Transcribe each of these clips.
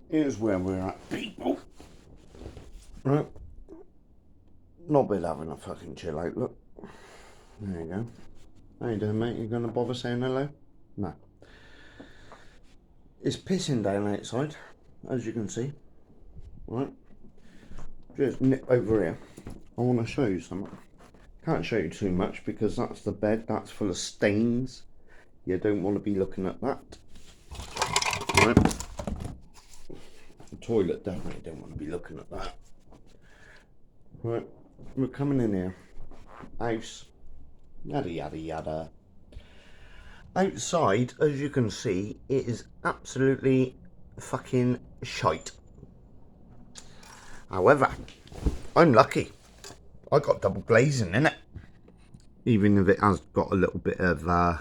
here's where we're at, people. Right. Not been having a fucking chill out, look. There you go. How you doing, mate? You gonna bother saying hello? No. It's pissing down outside, as you can see. Right. Just nip over here. I want to show you something. Can't show you too much because that's the bed. That's full of stains. You don't want to be looking at that. Right. The toilet, definitely don't want to be looking at that. Right. We're coming in here. House. Yada yada yada. Outside, as you can see, it is absolutely fucking shite. However, I'm lucky. I got double glazing in it. Even if it has got a little bit of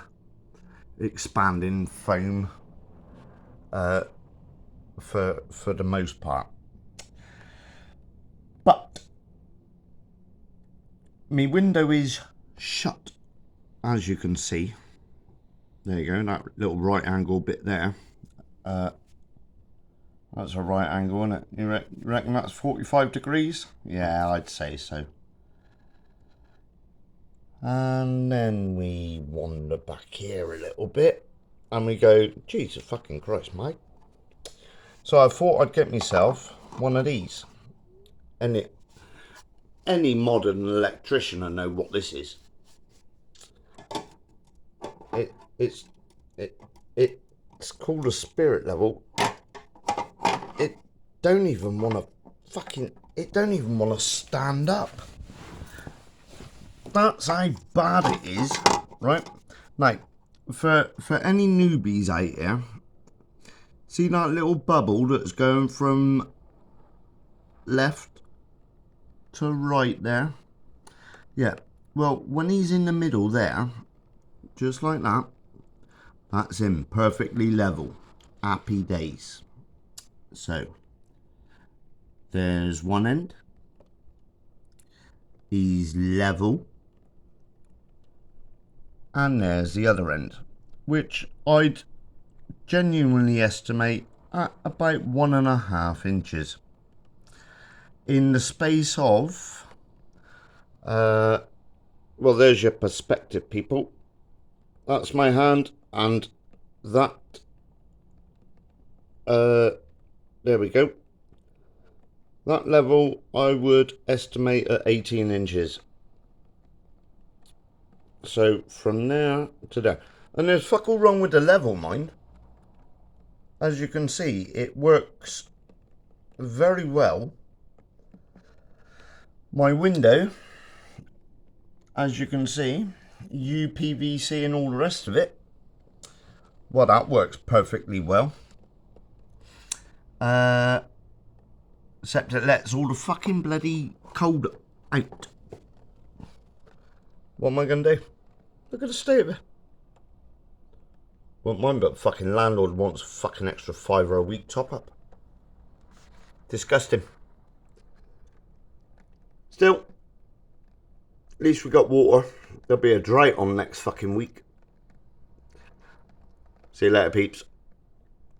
expanding foam for the most part. But my window is shut, as you can see. There you go, that little right angle bit there. That's a right angle, isn't it? You reckon that's 45 degrees? Yeah, I'd say so. And then we wander back here a little bit. And we go, Jesus fucking Christ, mate. So I thought I'd get myself one of these. And any modern electrician will know what this is. It's called a spirit level. It don't even want to stand up. That's how bad it is, right? Now, for any newbies out here, see that little bubble that's going from left to right there? Yeah, well, when he's in the middle there, just like that, that's him, perfectly level. Happy days. So, there's one end. He's level. And there's the other end, which I'd genuinely estimate at about 1.5 inches. In the space of, well, there's your perspective, people. That's my hand, and that, there we go. That level I would estimate at 18 inches. So from there to there. And there's fuck all wrong with the level, mind. As you can see, it works very well. My window, as you can see, UPVC and all the rest of it. Well, that works perfectly well. Except it lets all the fucking bloody cold out. What am I going to do? I'm going to stay there. Won't mind, but fucking landlord wants fucking extra £5 a week top up. Disgusting. Still, at least we got water. There'll be a drought on next fucking week. See you later, peeps.